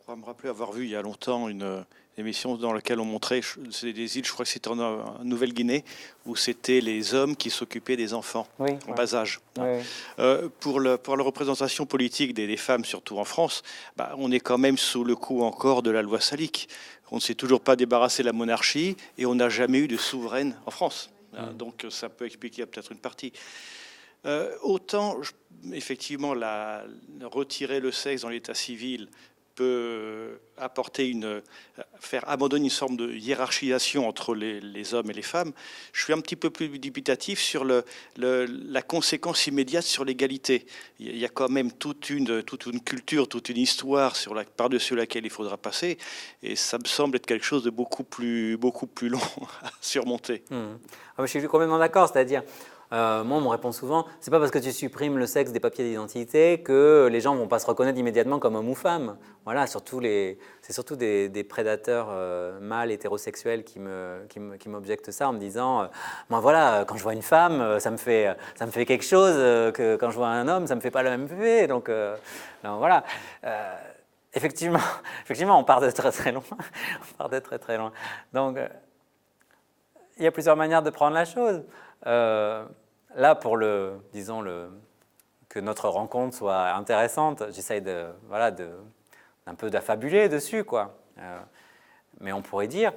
crois me rappeler avoir vu il y a longtemps une émission dans laquelle on montrait, c'est des îles, je crois que c'était en Nouvelle-Guinée, où c'était les hommes qui s'occupaient des enfants en bas âge. Oui. Pour la représentation politique des femmes, surtout en France, on est quand même sous le coup encore de la loi salique. On ne s'est toujours pas débarrassé de la monarchie et on n'a jamais eu de souveraine en France. Donc ça peut expliquer peut-être une partie. Autant, effectivement, retirer le sexe dans l'état civil peut faire abandonner une sorte de hiérarchisation entre les hommes et les femmes. Je suis un petit peu plus dubitatif sur la conséquence immédiate sur l'égalité. Il y a quand même toute une culture, toute une histoire par-dessus laquelle il faudra passer, et ça me semble être quelque chose de beaucoup plus long à surmonter. Je suis complètement d'accord, c'est-à-dire, moi, on me répond souvent, c'est pas parce que tu supprimes le sexe des papiers d'identité que les gens vont pas se reconnaître immédiatement comme homme ou femme. Voilà, c'est surtout des prédateurs mâles hétérosexuels qui m'objectent ça en me disant, moi voilà, quand je vois une femme, ça me fait quelque chose que quand je vois un homme, ça me fait pas le même effet. Donc voilà. Effectivement, on part de très loin. On part de très loin. Donc il y a plusieurs manières de prendre la chose. Là, pour que notre rencontre soit intéressante, j'essaye un peu d'affabuler dessus, quoi. Mais on pourrait dire,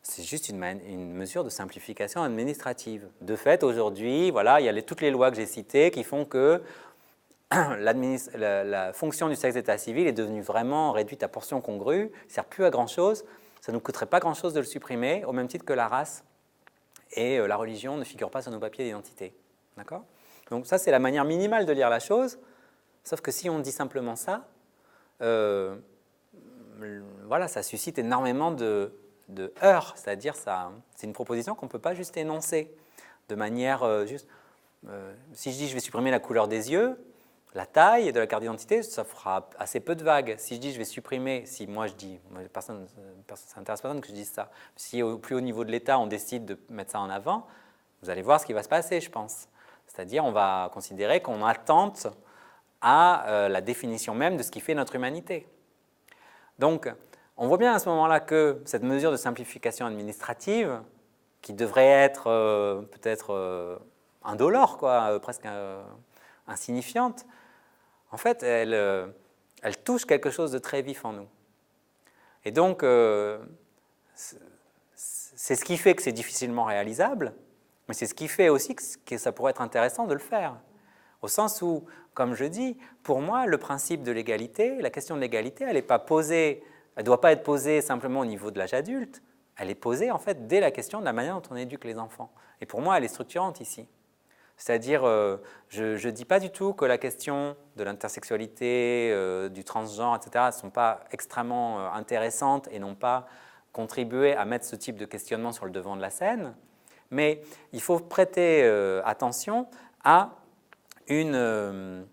c'est juste une mesure de simplification administrative. De fait, aujourd'hui, voilà, il y a toutes les lois que j'ai citées qui font que la fonction du sexe d'état civil est devenue vraiment réduite à portion congrue, ne sert plus à grand-chose, ça ne nous coûterait pas grand-chose de le supprimer, au même titre que la race et la religion ne figure pas sur nos papiers d'identité. D'accord ? Donc ça, c'est la manière minimale de lire la chose, sauf que si on dit simplement ça, voilà, ça suscite énormément de heurts, c'est-à-dire c'est une proposition qu'on ne peut pas juste énoncer de manière juste... si je dis je vais supprimer la couleur des yeux, la taille de la carte d'identité, ça fera assez peu de vagues. Si je dis je vais supprimer, si moi je dis, ça n'intéresse personne que je dise ça, si au plus haut niveau de l'État on décide de mettre ça en avant, vous allez voir ce qui va se passer, je pense. C'est-à-dire on va considérer qu'on attente à la définition même de ce qui fait notre humanité. Donc on voit bien à ce moment-là que cette mesure de simplification administrative, qui devrait être peut-être indolore, quoi, presque insignifiante, en fait, elle touche quelque chose de très vif en nous. Et donc, c'est ce qui fait que c'est difficilement réalisable, mais c'est ce qui fait aussi que ça pourrait être intéressant de le faire. Au sens où, comme je dis, pour moi, le principe de l'égalité, la question de l'égalité, elle ne doit pas être posée simplement au niveau de l'âge adulte, elle est posée en fait dès la question de la manière dont on éduque les enfants. Et pour moi, elle est structurante ici. C'est-à-dire, je ne dis pas du tout que la question de l'intersexualité, du transgenre, etc., ne sont pas extrêmement intéressantes et n'ont pas contribué à mettre ce type de questionnement sur le devant de la scène, mais il faut prêter attention à une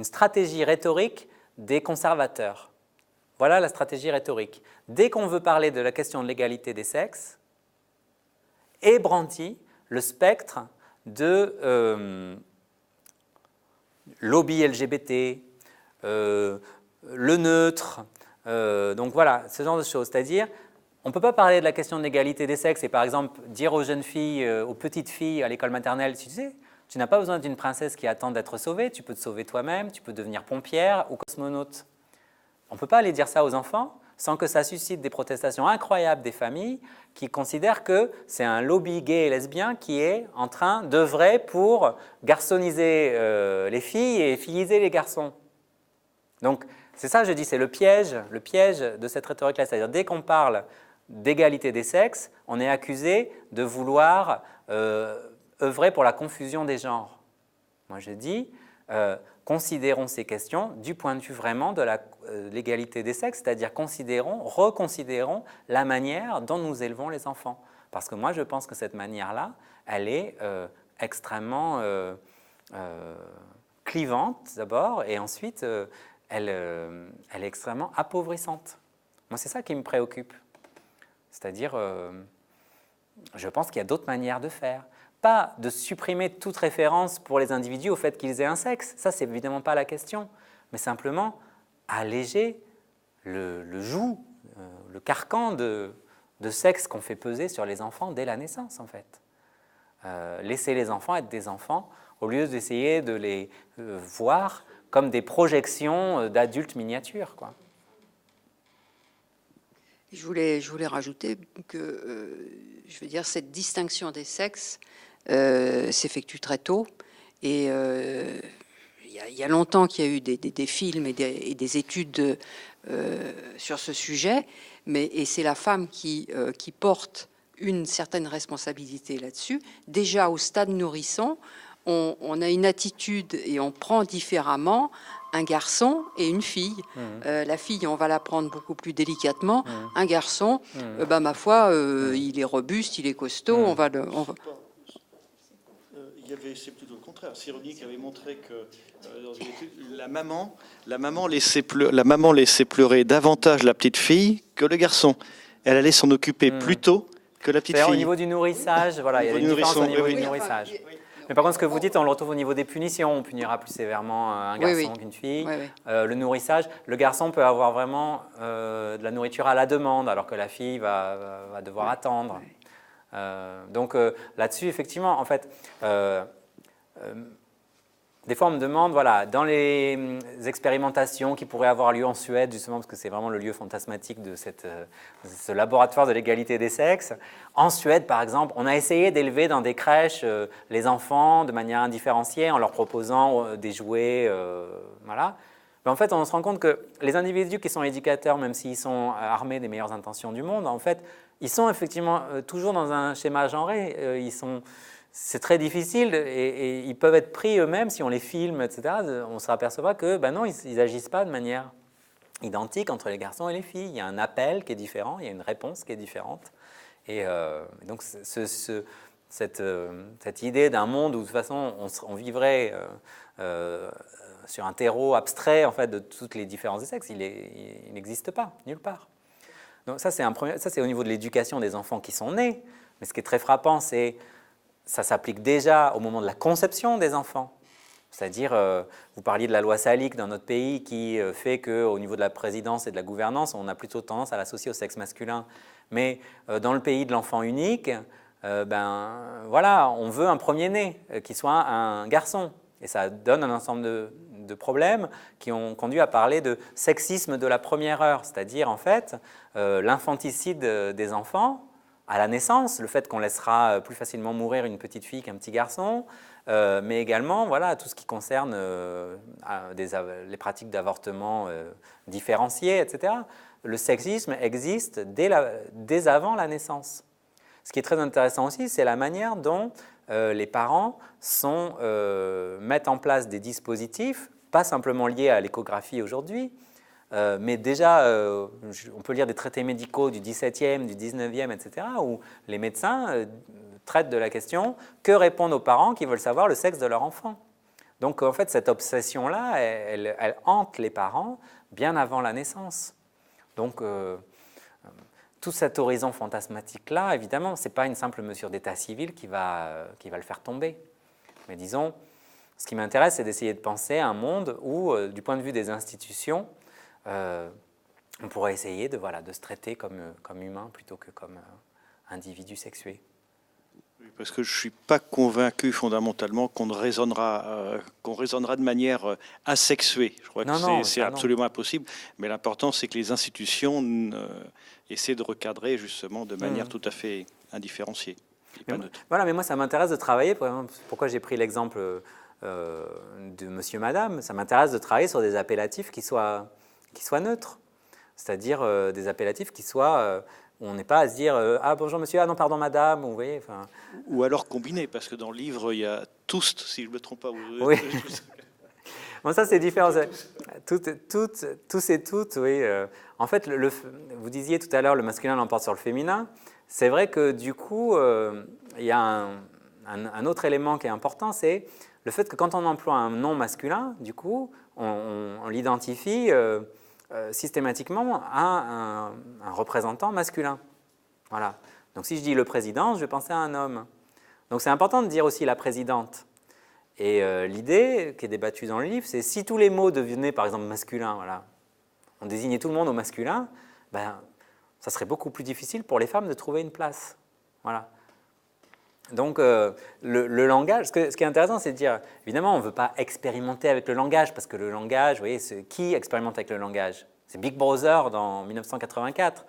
stratégie rhétorique des conservateurs. Voilà la stratégie rhétorique. Dès qu'on veut parler de la question de l'égalité des sexes, est brandi le spectre de lobby LGBT, le neutre, donc voilà, ce genre de choses. C'est-à-dire, on ne peut pas parler de la question de l'égalité des sexes et par exemple dire aux jeunes filles, aux petites filles à l'école maternelle, tu sais, tu n'as pas besoin d'une princesse qui attend d'être sauvée, tu peux te sauver toi-même, tu peux devenir pompière ou cosmonaute. On ne peut pas aller dire ça aux enfants sans que ça suscite des protestations incroyables des familles qui considèrent que c'est un lobby gay et lesbien qui est en train d'œuvrer pour garçonniser les filles et filliser les garçons. Donc, c'est ça, je dis, c'est le piège de cette rhétorique-là. C'est-à-dire, dès qu'on parle d'égalité des sexes, on est accusé de vouloir œuvrer pour la confusion des genres. Moi, je dis, considérons ces questions du point de vue vraiment de l'égalité des sexes, c'est-à-dire reconsidérons la manière dont nous élevons les enfants. Parce que moi, je pense que cette manière-là, elle est extrêmement clivante d'abord, et ensuite, elle est extrêmement appauvrissante. Moi, c'est ça qui me préoccupe. C'est-à-dire, je pense qu'il y a d'autres manières de faire. Pas de supprimer toute référence pour les individus au fait qu'ils aient un sexe, ça c'est évidemment pas la question, mais simplement alléger le joug, le carcan de sexe qu'on fait peser sur les enfants dès la naissance, en fait. Laisser les enfants être des enfants au lieu d'essayer de les voir comme des projections d'adultes miniatures, quoi. Je voulais rajouter que, je veux dire, cette distinction des sexes s'effectue très tôt. Et il y a longtemps qu'il y a eu des films et des études sur ce sujet, et c'est la femme qui porte une certaine responsabilité là-dessus. Déjà au stade nourrisson, on a une attitude et on prend différemment un garçon et une fille. La fille, on va la prendre beaucoup plus délicatement. Un garçon, ma foi, il est robuste, il est costaud. C'est plutôt le contraire. Cyrulnik qui avait montré que dans une étude, la maman laissait pleurer davantage la petite fille que le garçon. Elle allait s'en occuper plus tôt que la petite fille. Au niveau du nourrissage, voilà, il y a une différence au niveau du nourrissage. Mais par contre, ce que vous dites, on le retrouve au niveau des punitions. On punira plus sévèrement un garçon qu'une fille. Le nourrissage, le garçon peut avoir vraiment de la nourriture à la demande, alors que la fille va devoir attendre. Donc là-dessus, effectivement, en fait, des fois on me demande, voilà, dans les expérimentations qui pourraient avoir lieu en Suède, justement parce que c'est vraiment le lieu fantasmatique de ce laboratoire de l'égalité des sexes. En Suède, par exemple, on a essayé d'élever dans des crèches les enfants de manière indifférenciée en leur proposant des jouets, voilà. Mais en fait, on se rend compte que les individus qui sont éducateurs, même s'ils sont armés des meilleures intentions du monde, en fait, ils sont effectivement toujours dans un schéma genré. C'est très difficile et ils peuvent être pris eux-mêmes si on les filme, etc. On se aperçoit que, non, ils n'agissent pas de manière identique entre les garçons et les filles. Il y a un appel qui est différent, il y a une réponse qui est différente. Et donc, cette idée d'un monde où, de toute façon, on vivrait sur un terreau abstrait en fait, de toutes les différences des sexes, il n'existe pas, nulle part. Donc ça, c'est au niveau de l'éducation des enfants qui sont nés. Mais ce qui est très frappant, c'est ça s'applique déjà au moment de la conception des enfants. C'est-à-dire, vous parliez de la loi Salic dans notre pays qui fait qu'au niveau de la présidence et de la gouvernance, on a plutôt tendance à l'associer au sexe masculin. Mais dans le pays de l'enfant unique, voilà, on veut un premier-né qui soit un garçon. Et ça donne un ensemble de problèmes qui ont conduit à parler de sexisme de la première heure, c'est-à-dire en fait l'infanticide des enfants à la naissance, le fait qu'on laissera plus facilement mourir une petite fille qu'un petit garçon, mais également voilà, tout ce qui concerne les pratiques d'avortement différenciées, etc. Le sexisme existe dès avant la naissance. Ce qui est très intéressant aussi, c'est la manière dont les parents mettent en place des dispositifs, pas simplement liés à l'échographie aujourd'hui, mais déjà, on peut lire des traités médicaux du XVIIe, du XIXe, etc., où les médecins traitent de la question « Que répondent aux parents qui veulent savoir le sexe de leur enfant ?» Donc, en fait, cette obsession-là, elle hante les parents bien avant la naissance. Donc, tout cet horizon fantasmatique-là, évidemment, ce n'est pas une simple mesure d'état civil qui va le faire tomber. Mais disons, ce qui m'intéresse, c'est d'essayer de penser à un monde où, du point de vue des institutions, on pourrait essayer de se traiter comme humain plutôt que comme individu sexué. Parce que je ne suis pas convaincu fondamentalement qu'on raisonnera de manière asexuée. Je crois que c'est absolument impossible. Mais l'important, c'est que les institutions essaient de recadrer justement de manière tout à fait indifférenciée. Voilà, mais moi, ça m'intéresse de travailler. Par exemple, pourquoi j'ai pris l'exemple de monsieur, madame, ça m'intéresse de travailler sur des appellatifs qui soient neutres. C'est-à-dire des appellatifs qui soient... on n'est pas à se dire « Ah, bonjour monsieur, ah non, pardon madame », vous voyez. Ou alors combiné, parce que dans le livre, il y a « tous », si je ne me trompe pas. Oui. Bon, ça, c'est différent. Tous et toutes, oui. En fait, vous disiez tout à l'heure, le masculin l'emporte sur le féminin. C'est vrai que du coup, il y a un autre élément qui est important, c'est le fait que quand on emploie un nom masculin, du coup, on l'identifie systématiquement à un représentant masculin. Voilà. Donc si je dis le président, je vais penser à un homme. Donc c'est important de dire aussi la présidente. Et l'idée qui est débattue dans le livre, c'est si tous les mots devenaient par exemple masculins, voilà, on désignait tout le monde au masculin, ben, ça serait beaucoup plus difficile pour les femmes de trouver une place. Voilà. Donc, le langage, ce qui est intéressant, c'est de dire, évidemment, on ne veut pas expérimenter avec le langage, parce que le langage, vous voyez, qui expérimente avec le langage? C'est Big Brother en 1984.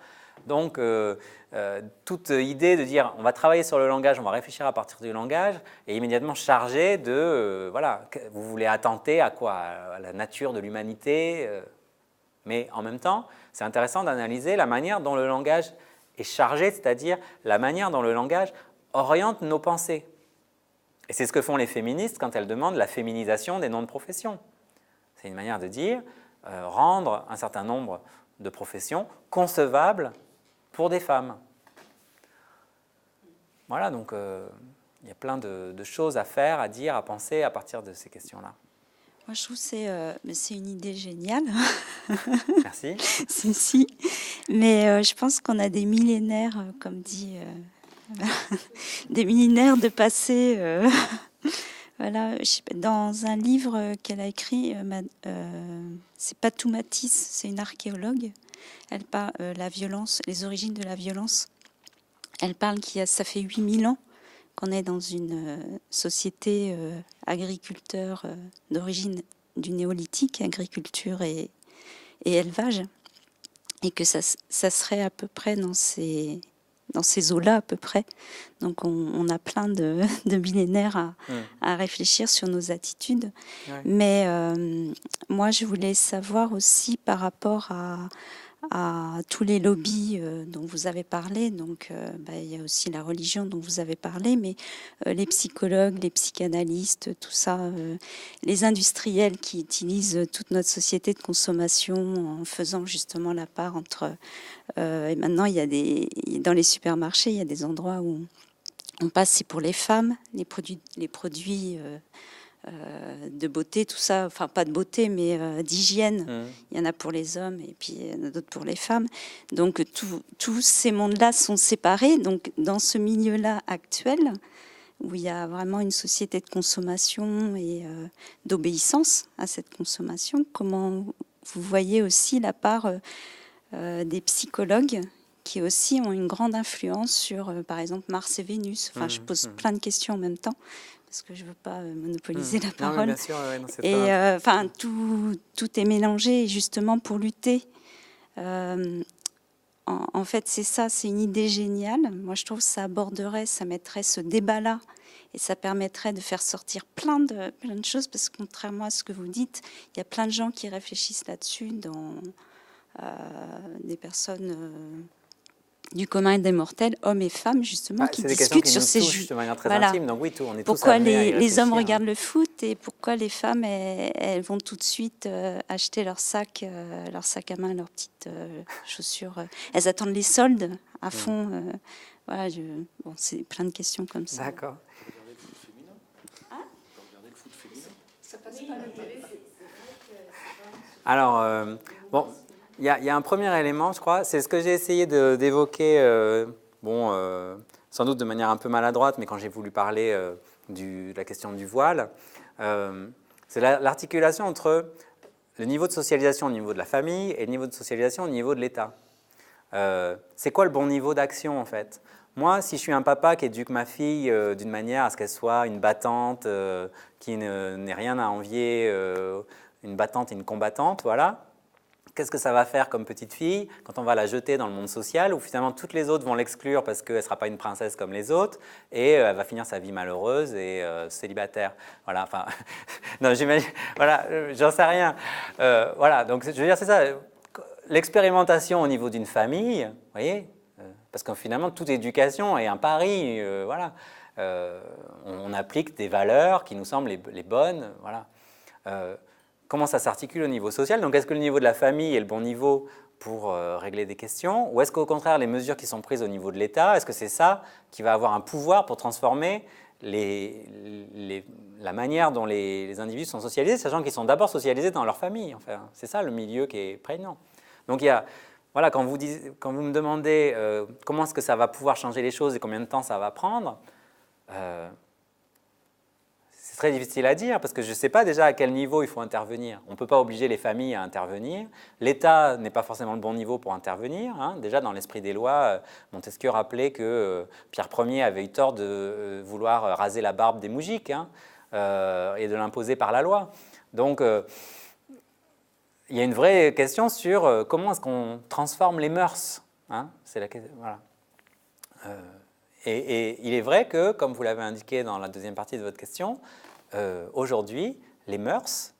Donc, toute idée de dire, on va travailler sur le langage, on va réfléchir à partir du langage, est immédiatement chargée de, voilà, vous voulez attenter à quoi? À la nature de l'humanité. Mais en même temps, c'est intéressant d'analyser la manière dont le langage est chargé, c'est-à-dire la manière dont le langage oriente nos pensées. Et c'est ce que font les féministes quand elles demandent la féminisation des noms de professions. C'est une manière de dire rendre un certain nombre de professions concevables pour des femmes. Voilà, donc il y a plein de choses à faire, à dire, à penser à partir de ces questions-là. Moi, je trouve que c'est une idée géniale. Merci. Si. Mais je pense qu'on a des millénaires, comme dit... des millénaires de passé. Voilà, dans un livre qu'elle a écrit, c'est Patou Matisse, c'est une archéologue. Elle parle la violence, les origines de la violence. Elle parle ça fait 8000 ans qu'on est dans une société agriculteur d'origine du néolithique, agriculture et élevage, et que ça serait à peu près dans ces eaux-là à peu près. Donc on a plein de millénaires à réfléchir sur nos attitudes. Ouais. Mais moi, je voulais savoir aussi par rapport à tous les lobbies dont vous avez parlé. Donc il y a aussi la religion dont vous avez parlé, mais les psychologues, les psychanalystes, tout ça, les industriels qui utilisent toute notre société de consommation en faisant justement la part entre... et maintenant, dans les supermarchés, il y a des endroits où on passe, c'est pour les femmes, les produits de beauté, tout ça, enfin pas de beauté, mais d'hygiène. Il y en a pour les hommes et puis il y en a d'autres pour les femmes. Donc tous ces mondes-là sont séparés. Donc dans ce milieu-là actuel, où il y a vraiment une société de consommation et d'obéissance à cette consommation, comment vous voyez aussi la part des psychologues qui aussi ont une grande influence sur, par exemple, Mars et Vénus. Enfin, je pose plein de questions en même temps, parce que je ne veux pas monopoliser la parole. Non, bien sûr, non, et tout est mélangé, justement, pour lutter. En fait, c'est ça, c'est une idée géniale. Moi, je trouve que ça aborderait, ça mettrait ce débat-là, et ça permettrait de faire sortir plein de choses, parce que contrairement à ce que vous dites, il y a plein de gens qui réfléchissent là-dessus dans... des personnes du commun des mortels, hommes et femmes, justement, qui discutent sur ces jeux. De manière très intime, donc oui, on est pourquoi tous les hommes regardent le foot et pourquoi les femmes, elles vont tout de suite acheter leur sac à main, leurs petites chaussures. Elles attendent les soldes à fond. Voilà, c'est plein de questions comme ça. D'accord. Alors, bon... Il y a un premier élément, je crois, c'est ce que j'ai essayé d'évoquer, sans doute de manière un peu maladroite, mais quand j'ai voulu parler de la question du voile, c'est l'articulation entre le niveau de socialisation au niveau de la famille et le niveau de socialisation au niveau de l'État. C'est quoi le bon niveau d'action, en fait? Moi, si je suis un papa qui éduque ma fille d'une manière à ce qu'elle soit une battante, qui n'ait rien à envier, une battante et une combattante, voilà. Qu'est-ce que ça va faire comme petite fille quand on va la jeter dans le monde social où finalement toutes les autres vont l'exclure parce qu'elle ne sera pas une princesse comme les autres et elle va finir sa vie malheureuse et célibataire. Voilà, enfin, non, j'imagine, voilà, j'en sais rien. Voilà, donc je veux dire, c'est ça, l'expérimentation au niveau d'une famille, vous voyez, parce que finalement toute éducation est un pari, voilà. On applique des valeurs qui nous semblent les bonnes, voilà. Comment ça s'articule au niveau social? Donc, est-ce que le niveau de la famille est le bon niveau pour régler des questions? Ou est-ce qu'au contraire, les mesures qui sont prises au niveau de l'État, est-ce que c'est ça qui va avoir un pouvoir pour transformer la manière dont les individus sont socialisés, sachant qu'ils sont d'abord socialisés dans leur famille? Enfin, c'est ça le milieu qui est prégnant. Donc, il y a, voilà, quand vous me demandez comment est-ce que ça va pouvoir changer les choses et combien de temps ça va prendre, c'est très difficile à dire parce que je ne sais pas déjà à quel niveau il faut intervenir. On ne peut pas obliger les familles à intervenir. L'État n'est pas forcément le bon niveau pour intervenir. Hein. Déjà, dans l'esprit des lois, Montesquieu rappelait que Pierre Ier avait eu tort de vouloir raser la barbe des moujiks hein, et de l'imposer par la loi. Donc, il y a une vraie question sur comment est-ce qu'on transforme les mœurs. Hein. C'est la question. Voilà. Et il est vrai que, comme vous l'avez indiqué dans la deuxième partie de votre question, aujourd'hui, les mœurs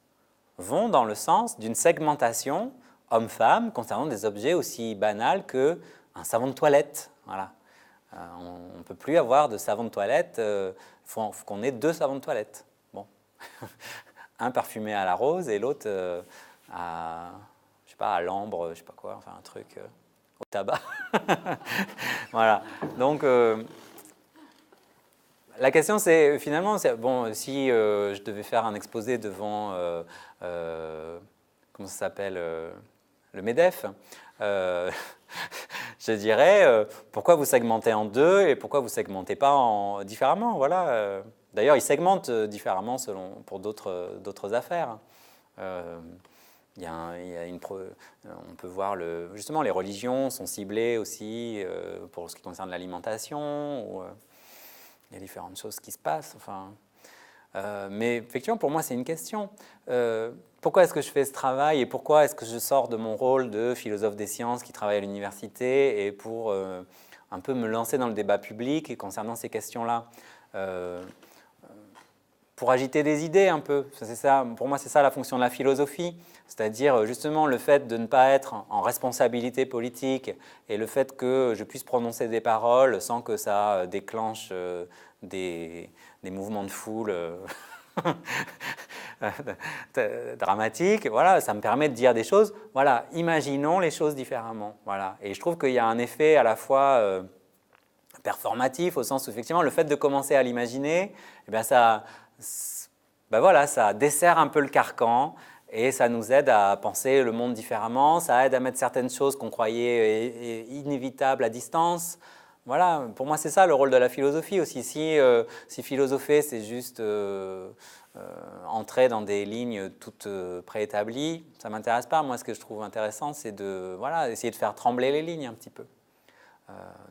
vont dans le sens d'une segmentation homme-femme concernant des objets aussi banals qu'un savon de toilette. Voilà. On ne peut plus avoir de savon de toilette, il faut qu'on ait 2 savons de toilette. Bon. Un parfumé à la rose et l'autre à, je sais pas, à l'ambre, je sais pas quoi, enfin un truc au tabac. Voilà. Donc, la question, c'est finalement, bon, si je devais faire un exposé devant, comment ça s'appelle, le MEDEF, je dirais, pourquoi vous segmentez en 2 et pourquoi vous ne segmentez pas différemment, voilà. D'ailleurs, ils segmentent différemment pour d'autres affaires. On peut voir justement les religions sont ciblées aussi pour ce qui concerne l'alimentation. Il y a différentes choses qui se passent. Enfin, mais effectivement, pour moi, c'est une question. Pourquoi est-ce que je fais ce travail et pourquoi est-ce que je sors de mon rôle de philosophe des sciences qui travaille à l'université et pour un peu me lancer dans le débat public concernant ces questions-là pour agiter des idées un peu. C'est ça, pour moi, c'est ça la fonction de la philosophie, c'est-à-dire justement le fait de ne pas être en responsabilité politique et le fait que je puisse prononcer des paroles sans que ça déclenche des mouvements de foule dramatiques. Voilà, ça me permet de dire des choses. Voilà, imaginons les choses différemment. Voilà, et je trouve qu'il y a un effet à la fois performatif au sens où effectivement le fait de commencer à l'imaginer, eh bien ça dessert un peu le carcan et ça nous aide à penser le monde différemment, ça aide à mettre certaines choses qu'on croyait inévitables à distance. Voilà, pour moi c'est ça le rôle de la philosophie aussi. Si philosopher c'est juste entrer dans des lignes toutes préétablies, ça ne m'intéresse pas. Moi ce que je trouve intéressant c'est de essayer de faire trembler les lignes un petit peu.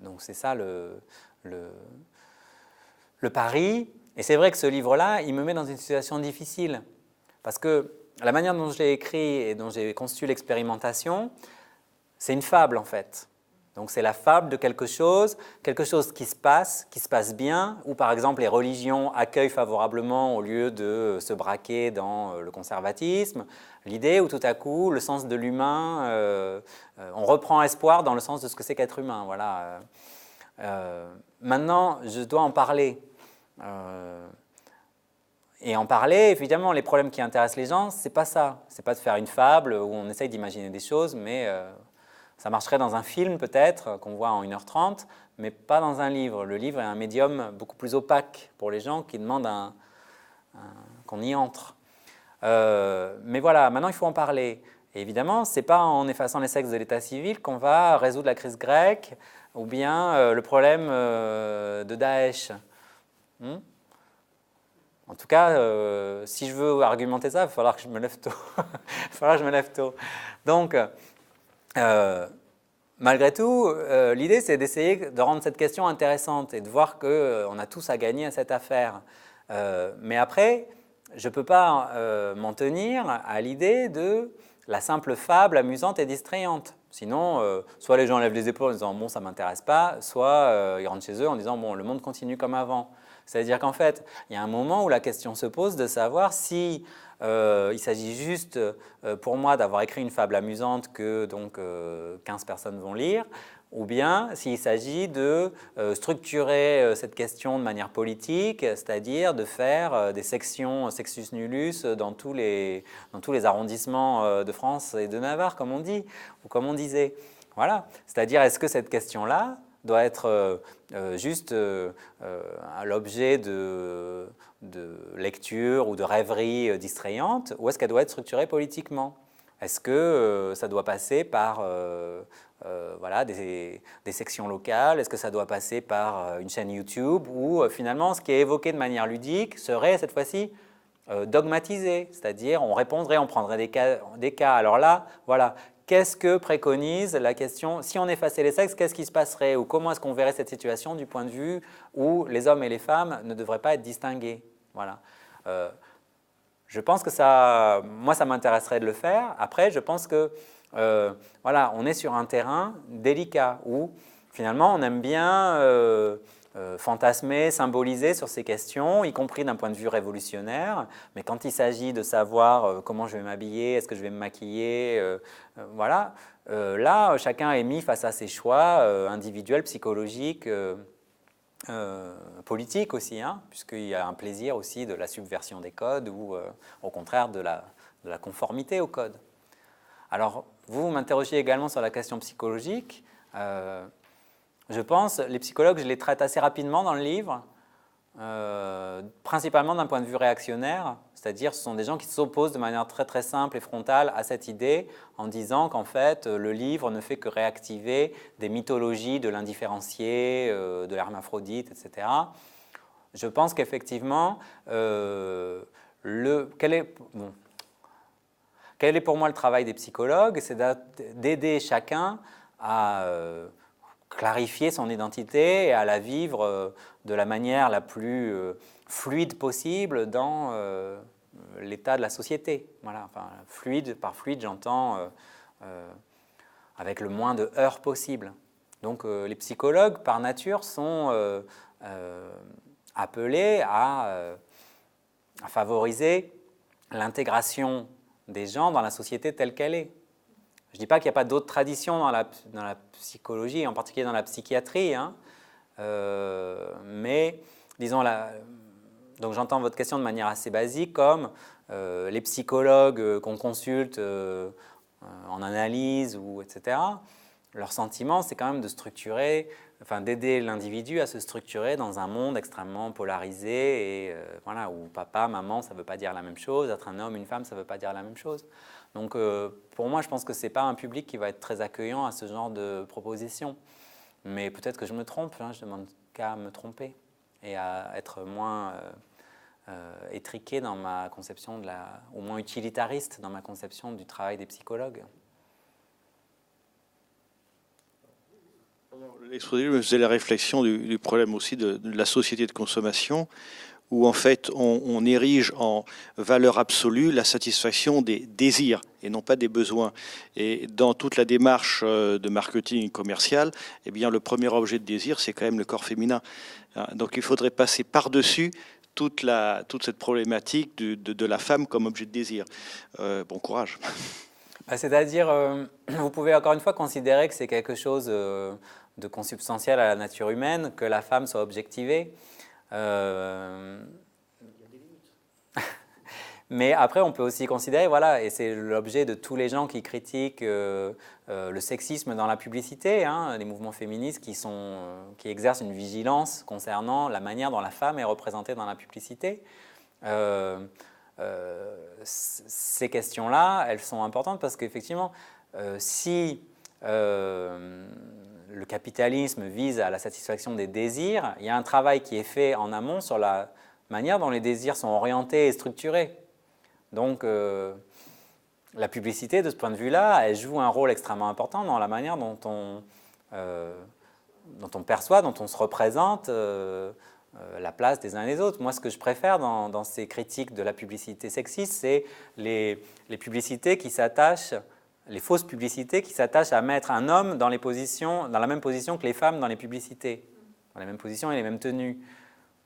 Donc c'est ça le pari. Et c'est vrai que ce livre-là, il me met dans une situation difficile. Parce que la manière dont je l'ai écrit et dont j'ai conçu l'expérimentation, c'est une fable en fait. Donc c'est la fable de quelque chose qui se passe bien, où par exemple les religions accueillent favorablement au lieu de se braquer dans le conservatisme. L'idée où tout à coup, le sens de l'humain, on reprend espoir dans le sens de ce que c'est qu'être humain. Voilà. Maintenant, je dois en parler. Et en parler, évidemment, les problèmes qui intéressent les gens, c'est pas ça. C'est pas de faire une fable où on essaye d'imaginer des choses, mais ça marcherait dans un film peut-être, qu'on voit en 1h30, mais pas dans un livre. Le livre est un médium beaucoup plus opaque pour les gens qui demandent qu'on y entre. Mais voilà, maintenant il faut en parler. Et évidemment, ce n'est pas en effaçant les sexes de l'état civil qu'on va résoudre la crise grecque ou bien le problème de Daesh. En tout cas, si je veux argumenter ça, il va falloir que je me lève tôt. Donc, malgré tout, l'idée, c'est d'essayer de rendre cette question intéressante et de voir qu'on a tous à gagner à cette affaire. Mais après, je ne peux pas m'en tenir à l'idée de la simple fable amusante et distrayante. Sinon, soit les gens lèvent les épaules en disant « bon, ça ne m'intéresse pas », soit ils rentrent chez eux en disant « bon, le monde continue comme avant ». C'est-à-dire qu'en fait, il y a un moment où la question se pose de savoir si il s'agit juste pour moi d'avoir écrit une fable amusante que donc 15 personnes vont lire, ou bien s'il s'agit de structurer cette question de manière politique, c'est-à-dire de faire des sections sexus nullus dans tous les arrondissements de France et de Navarre, comme on dit, ou comme on disait. Voilà. C'est-à-dire, est-ce que cette question-là doit être juste l'objet de lecture ou de rêverie distrayante, ou est-ce qu'elle doit être structurée politiquement? Est-ce que ça doit passer par voilà, des sections locales? Est-ce que ça doit passer par une chaîne YouTube? Ou finalement, ce qui est évoqué de manière ludique serait cette fois-ci dogmatisé, c'est-à-dire on répondrait, on prendrait des cas. Alors là, voilà, qu'est-ce que préconise la question, si on effaçait les sexes, qu'est-ce qui se passerait? Ou comment est-ce qu'on verrait cette situation du point de vue où les hommes et les femmes ne devraient pas être distingués? Voilà. Je pense que ça, moi, ça m'intéresserait de le faire. Après, je pense que, voilà, on est sur un terrain délicat où, finalement, on aime bien fantasmer, symboliser sur ces questions, y compris d'un point de vue révolutionnaire. Mais quand il s'agit de savoir comment je vais m'habiller, est-ce que je vais me maquiller, voilà, là, chacun est mis face à ses choix individuels, psychologiques, politique aussi, hein, puisqu'il y a un plaisir aussi de la subversion des codes ou au contraire de la conformité au code. Alors, vous m'interrogez également sur la question psychologique. Je pense, les psychologues, je les traite assez rapidement dans le livre, principalement d'un point de vue réactionnaire, c'est-à-dire ce sont des gens qui s'opposent de manière très très simple et frontale à cette idée en disant qu'en fait le livre ne fait que réactiver des mythologies de l'indifférencié, de l'hermaphrodite, etc. Je pense qu'effectivement, quel est pour moi le travail des psychologues? C'est d'aider chacun à clarifier son identité et à la vivre de la manière la plus fluide possible dans l'état de la société. Voilà, enfin, fluide, par fluide, j'entends avec le moins de heurts possible. Donc les psychologues, par nature, sont appelés à favoriser l'intégration des gens dans la société telle qu'elle est. Je ne dis pas qu'il n'y a pas d'autres traditions dans la psychologie, en particulier dans la psychiatrie, hein, mais disons, donc j'entends votre question de manière assez basique, comme les psychologues qu'on consulte en analyse, ou etc., leur sentiment, c'est quand même de structurer, enfin d'aider l'individu à se structurer dans un monde extrêmement polarisé, et voilà, où papa, maman, ça ne veut pas dire la même chose, être un homme, une femme, ça ne veut pas dire la même chose. Donc pour moi, je pense que ce n'est pas un public qui va être très accueillant à ce genre de propositions. Mais peut-être que je me trompe, hein, je ne demande qu'à me tromper et à être moins étriqué dans ma conception, ou moins utilitariste dans ma conception du travail des psychologues. L'exposé me faisait la réflexion du problème aussi de la société de consommation, où en fait on érige en valeur absolue la satisfaction des désirs et non pas des besoins. Et dans toute la démarche de marketing commercial, eh bien, le premier objet de désir, c'est quand même le corps féminin. Donc il faudrait passer par-dessus toute cette problématique de la femme comme objet de désir. Bon courage. C'est-à-dire, vous pouvez encore une fois considérer que c'est quelque chose de consubstantiel à la nature humaine, que la femme soit objectivée. Mais après, on peut aussi considérer, voilà, et c'est l'objet de tous les gens qui critiquent le sexisme dans la publicité, hein, les mouvements féministes qui exercent une vigilance concernant la manière dont la femme est représentée dans la publicité. Ces questions-là, elles sont importantes parce qu'effectivement, si le capitalisme vise à la satisfaction des désirs, il y a un travail qui est fait en amont sur la manière dont les désirs sont orientés et structurés. Donc, la publicité, de ce point de vue-là, elle joue un rôle extrêmement important dans la manière dont on perçoit, dont on se représente la place des uns et des autres. Moi, ce que je préfère dans ces critiques de la publicité sexiste, c'est les publicités qui s'attachent, les fausses publicités qui s'attachent à mettre un homme dans la même position que les femmes dans les publicités, dans les mêmes positions et les mêmes tenues.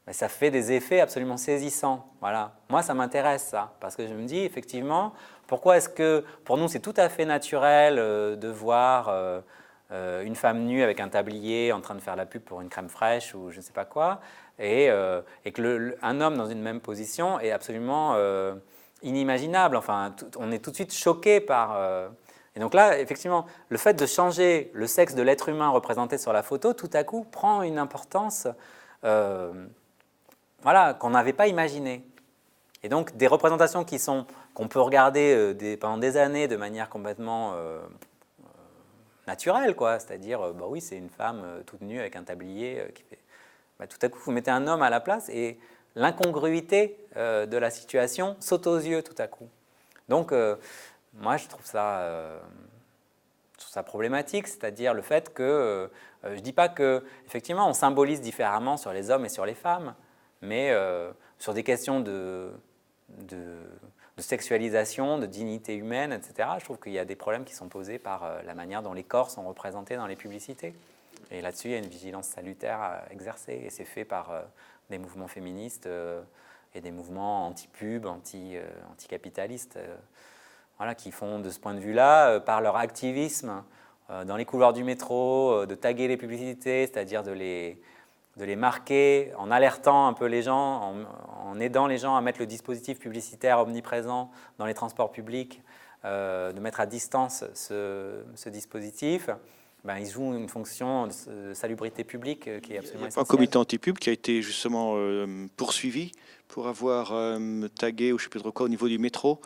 Mais ça fait des effets absolument saisissants. Voilà. Moi, ça m'intéresse, ça, parce que je me dis, effectivement, pourquoi est-ce que, pour nous, c'est tout à fait naturel de voir une femme nue avec un tablier en train de faire la pub pour une crème fraîche ou je ne sais pas quoi, et que un homme dans une même position est absolument inimaginable. Enfin, on est tout de suite choqué par... Et donc là, effectivement, le fait de changer le sexe de l'être humain représenté sur la photo, tout à coup, prend une importance voilà, qu'on n'avait pas imaginée. Et donc, des représentations qui sont qu'on peut regarder pendant des années de manière complètement naturelle, quoi. C'est-à-dire, bah oui, c'est une femme toute nue avec un tablier qui fait... Bah, tout à coup, vous mettez un homme à la place et l'incongruité de la situation saute aux yeux tout à coup. Donc, moi, je trouve ça problématique, c'est-à-dire le fait que, je ne dis pas qu'effectivement, on symbolise différemment sur les hommes et sur les femmes, mais sur des questions de sexualisation, de dignité humaine, etc., je trouve qu'il y a des problèmes qui sont posés par la manière dont les corps sont représentés dans les publicités. Et là-dessus, il y a une vigilance salutaire à exercer, et c'est fait par des mouvements féministes et des mouvements anti-pub, anticapitalistes, voilà, qui font de ce point de vue-là, par leur activisme dans les couloirs du métro, de taguer les publicités, c'est-à-dire de les marquer en alertant un peu les gens, en aidant les gens à mettre le dispositif publicitaire omniprésent dans les transports publics, de mettre à distance ce dispositif. Ben, ils jouent une fonction de salubrité publique qui est absolument essentielle. Il y a un comité anti-pub qui a été justement poursuivi pour avoir tagué, ou je ne sais plus trop quoi, au niveau du métro.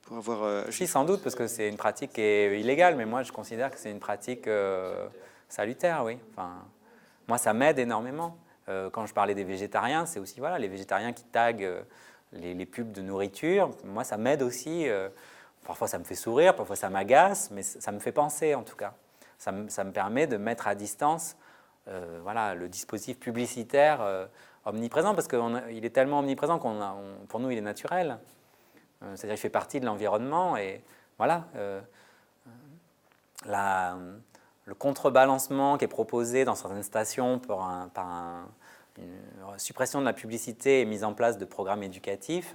Pour avoir, si, sans doute, parce que c'est une pratique qui est illégale, mais moi je considère que c'est une pratique salutaire, oui. Enfin, moi ça m'aide énormément. Quand je parlais des végétariens, c'est aussi voilà, les végétariens qui taguent les pubs de nourriture. Moi ça m'aide aussi. Parfois ça me fait sourire, parfois ça m'agace, mais ça me fait penser en tout cas. Ça me permet de mettre à distance voilà, le dispositif publicitaire omniprésent, parce qu'il est tellement omniprésent pour nous il est naturel. C'est-à-dire qu'il fait partie de l'environnement et voilà, le contrebalancement qui est proposé dans certaines stations par une suppression de la publicité et mise en place de programmes éducatifs.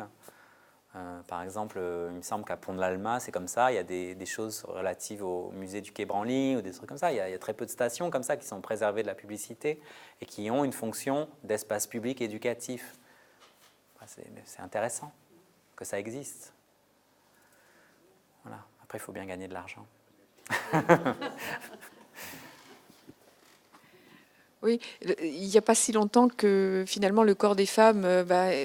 Par exemple, il me semble qu'à Pont-de-l'Alma, c'est comme ça, il y a des choses relatives au musée du Quai Branly ou des trucs comme ça. Il y a très peu de stations comme ça qui sont préservées de la publicité et qui ont une fonction d'espace public éducatif. C'est intéressant que ça existe. Voilà. Après, il faut bien gagner de l'argent. Oui, il n'y a pas si longtemps que finalement le corps des femmes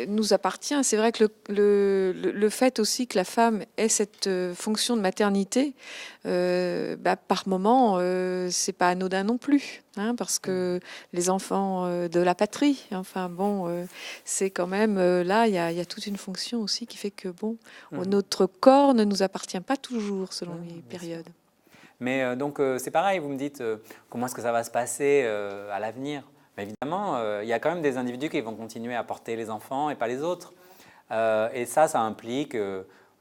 nous appartient. C'est vrai que le fait aussi que la femme ait cette fonction de maternité, par moment, c'est pas anodin non plus, hein, parce que les enfants de la patrie, enfin bon, c'est quand même là, il y a toute une fonction aussi qui fait que bon, notre corps ne nous appartient pas toujours selon les périodes. Mais donc c'est pareil, vous me dites comment est-ce que ça va se passer à l'avenir. Mais évidemment, il y a quand même des individus qui vont continuer à porter les enfants et pas les autres. Et ça implique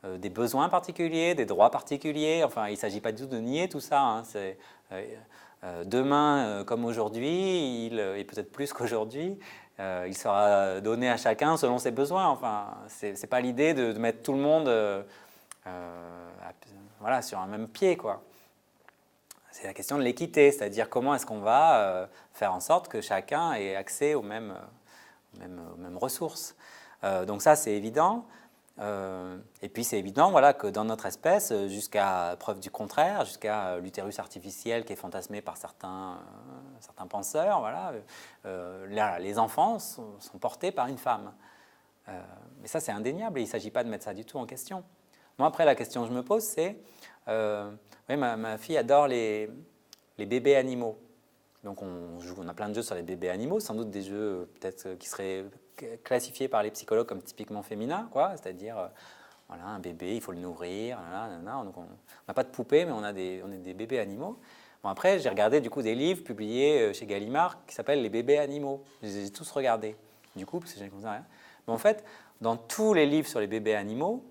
des besoins particuliers, des droits particuliers. Enfin, il ne s'agit pas du tout de nier tout ça. Hein. Demain, comme aujourd'hui, et peut-être plus qu'aujourd'hui, il sera donné à chacun selon ses besoins. Enfin, ce n'est pas l'idée de mettre tout le monde voilà, sur un même pied, quoi. C'est la question de l'équité, c'est-à-dire comment est-ce qu'on va faire en sorte que chacun ait accès aux mêmes ressources. Donc ça, c'est évident. Et puis c'est évident voilà, que dans notre espèce, jusqu'à preuve du contraire, jusqu'à l'utérus artificiel qui est fantasmé par certains penseurs, voilà, les enfants sont portés par une femme. Mais ça, c'est indéniable et il ne s'agit pas de mettre ça du tout en question. Moi, après, la question que je me pose, c'est... oui, ma fille adore les bébés animaux. Donc on a plein de jeux sur les bébés animaux, sans doute des jeux peut-être qui seraient classifiés par les psychologues comme typiquement féminins, quoi. C'est-à-dire voilà, un bébé, il faut le nourrir. Donc on n'a pas de poupée, mais on est des bébés animaux. Bon, après, j'ai regardé du coup des livres publiés chez Gallimard qui s'appellent Les bébés animaux. Je les ai tous regardés. Du coup, parce que j'ai compris rien. Mais en fait, dans tous les livres sur les bébés animaux,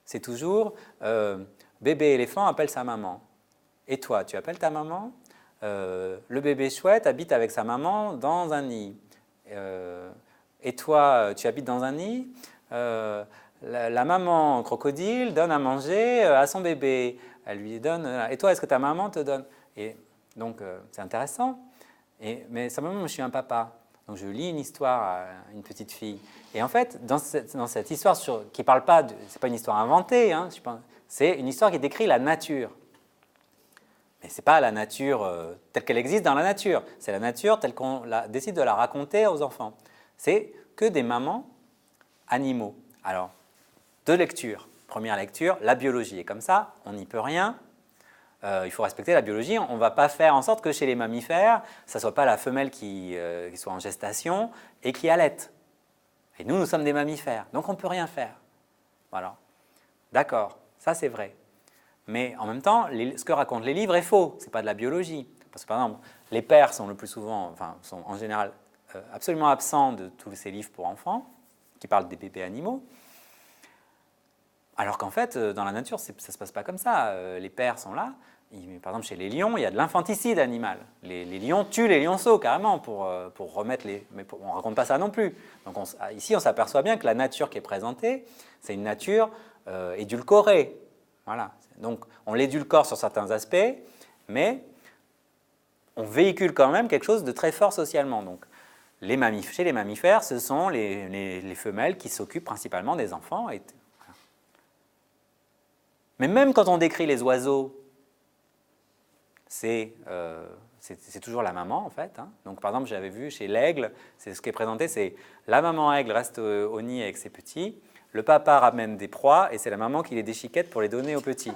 c'est toujours bébé éléphant appelle sa maman. Et toi, tu appelles ta maman? Le bébé chouette habite avec sa maman dans un nid. Et toi, tu habites dans un nid? La maman crocodile donne à manger à son bébé. Elle lui donne. Et toi, est-ce que ta maman te donne? Et donc, c'est intéressant. Mais simplement, je suis un papa. Donc, je lis une histoire à une petite fille. Et en fait, dans cette histoire qui ne parle pas, c'est pas une histoire inventée, hein, c'est une histoire qui décrit la nature. Mais ce n'est pas la nature telle qu'elle existe dans la nature. C'est la nature telle qu'on décide de la raconter aux enfants. C'est que des mamans animaux. Alors, deux lectures. première lecture, la biologie est comme ça, on n'y peut rien. Il faut respecter la biologie. On ne va pas faire en sorte que chez les mammifères, ça ne soit pas la femelle qui soit en gestation et qui allaite. Et nous, nous sommes des mammifères, donc on ne peut rien faire. Voilà. D'accord, ça c'est vrai. Mais en même temps, ce que racontent les livres est faux. Ce n'est pas de la biologie. Parce que par exemple, les pères sont le plus souvent, enfin, sont en général absolument absents de tous ces livres pour enfants qui parlent des bébés animaux. Alors qu'en fait, dans la nature, ça ne se passe pas comme ça. Les pères sont là. Par exemple, chez les lions, il y a de l'infanticide animal. Les lions tuent les lionceaux carrément pour remettre les... Mais on ne raconte pas ça non plus. Donc ici, on s'aperçoit bien que la nature qui est présentée, c'est une nature édulcorée. Voilà. Donc on l'édulcore sur certains aspects, mais on véhicule quand même quelque chose de très fort socialement. Donc chez les mammifères, ce sont les femelles qui s'occupent principalement des enfants. Mais même quand on décrit les oiseaux, c'est toujours la maman en fait. Hein. Donc par exemple, j'avais vu chez l'aigle, c'est ce qui est présenté, c'est la maman aigle reste au nid avec ses petits, le papa ramène des proies et c'est la maman qui les déchiquette pour les donner aux petits.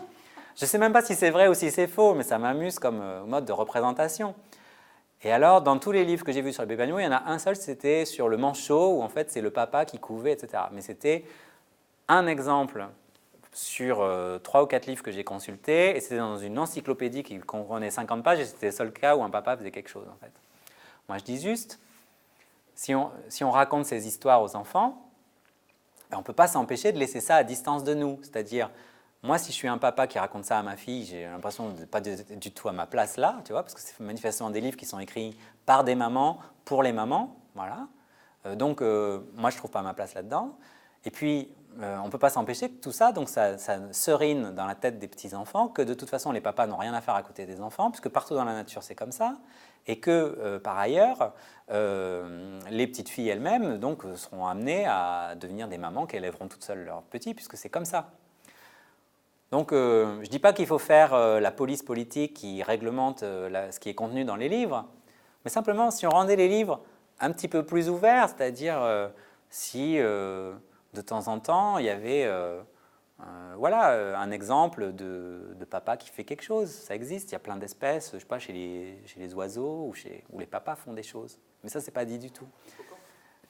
Je ne sais même pas si c'est vrai ou si c'est faux, mais ça m'amuse comme mode de représentation. Et alors, dans tous les livres que j'ai vus sur les bébés animaux, il y en a un seul, c'était sur le manchot, où en fait c'est le papa qui couvait, etc. Mais c'était un exemple sur 3 ou 4 livres que j'ai consultés, et c'était dans une encyclopédie qui comprenait 50 pages, et c'était le seul cas où un papa faisait quelque chose, en fait. Moi, je dis juste, si on raconte ces histoires aux enfants, on ne peut pas s'empêcher de laisser ça à distance de nous. C'est-à-dire, moi, si je suis un papa qui raconte ça à ma fille, j'ai l'impression de ne pas être du tout à ma place là, tu vois, parce que c'est manifestement des livres qui sont écrits par des mamans, pour les mamans, voilà. Donc, moi, je ne trouve pas ma place là-dedans. Et puis, on ne peut pas s'empêcher que tout ça, donc ça serine dans la tête des petits-enfants, que de toute façon, les papas n'ont rien à faire à côté des enfants, puisque partout dans la nature, c'est comme ça, et que, par ailleurs, les petites filles elles-mêmes donc, seront amenées à devenir des mamans qui élèveront toutes seules leurs petits, puisque c'est comme ça. Donc, je ne dis pas qu'il faut faire la police politique qui réglemente ce qui est contenu dans les livres, mais simplement, si on rendait les livres un petit peu plus ouverts, c'est-à-dire si de temps en temps, il y avait un exemple de papa qui fait quelque chose. Ça existe, il y a plein d'espèces, je ne sais pas, chez les oiseaux où les papas font des choses. Mais ça, ce n'est pas dit du tout.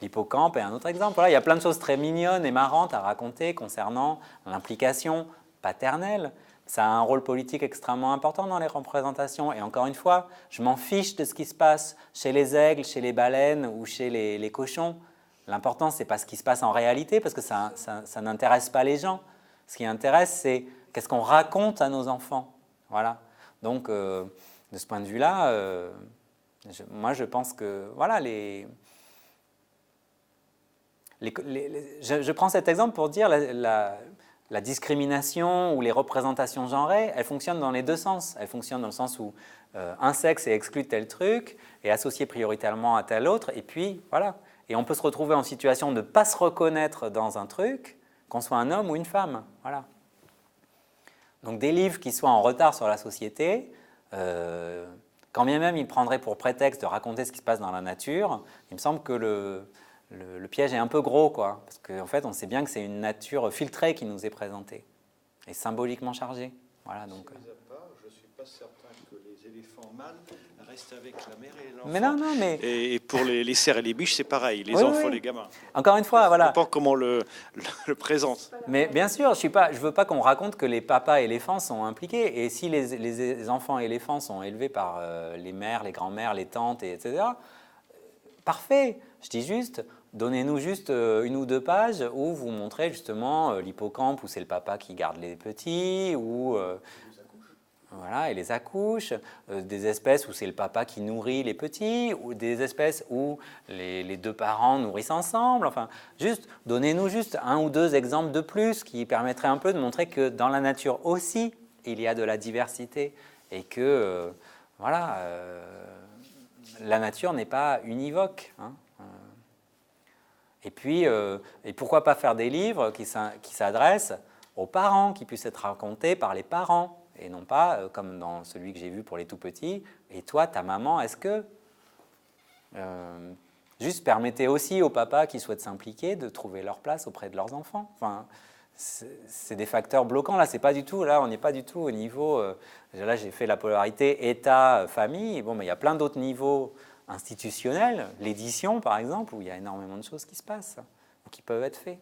L'hippocampe est un autre exemple. Voilà, il y a plein de choses très mignonnes et marrantes à raconter concernant l'implication paternelle. Ça a un rôle politique extrêmement important dans les représentations. Et encore une fois, je m'en fiche de ce qui se passe chez les aigles, chez les baleines ou chez les cochons. L'important, ce n'est pas ce qui se passe en réalité, parce que ça n'intéresse pas les gens. Ce qui intéresse, c'est qu'est-ce qu'on raconte à nos enfants. Voilà. Donc, de ce point de vue-là, moi, je pense que voilà, je prends cet exemple pour dire la discrimination ou les représentations genrées, elles fonctionnent dans les deux sens. Elles fonctionnent dans le sens où un sexe est exclu de tel truc et associé prioritairement à tel autre, et puis voilà. Et on peut se retrouver en situation de ne pas se reconnaître dans un truc, qu'on soit un homme ou une femme. Voilà. Donc des livres qui soient en retard sur la société, quand bien même ils prendraient pour prétexte de raconter ce qui se passe dans la nature, il me semble que le piège est un peu gros, quoi. Parce qu'en fait, on sait bien que c'est une nature filtrée qui nous est présentée, et symboliquement chargée. Voilà, donc, je ne suis pas certain que les éléphants mâles restent avec la mère et l'enfant. Mais non, mais... Et pour les cerfs et les biches, c'est pareil, les oui, enfants, oui. les gamins. Encore une fois, voilà. Ça dépend comment le présente. Mais bien sûr, je ne veux pas qu'on raconte que les papas éléphants sont impliqués. Et si les enfants éléphants sont élevés par les mères, les grands-mères, les tantes, etc., parfait. Je dis juste, donnez-nous juste 1 ou 2 pages où vous montrez justement l'hippocampe, où c'est le papa qui garde les petits, ou... Voilà, et les accouches, des espèces où c'est le papa qui nourrit les petits, ou des espèces où les 2 parents nourrissent ensemble. Enfin, juste, donnez-nous juste 1 ou 2 exemples de plus qui permettraient un peu de montrer que dans la nature aussi, il y a de la diversité et que, la nature n'est pas univoque. Hein. Et puis, et pourquoi pas faire des livres qui s'adressent aux parents, qui puissent être racontés par les parents, et non pas, comme dans celui que j'ai vu pour les tout-petits, et toi, ta maman, est-ce que... juste permettez aussi aux papas qui souhaitent s'impliquer de trouver leur place auprès de leurs enfants. Enfin, c'est des facteurs bloquants. Là, c'est pas du tout. Là, on n'est pas du tout au niveau. Là, j'ai fait la polarité État-famille. Bon, mais il y a plein d'autres niveaux institutionnels. L'édition, par exemple, où il y a énormément de choses qui se passent, ou qui peuvent être faites.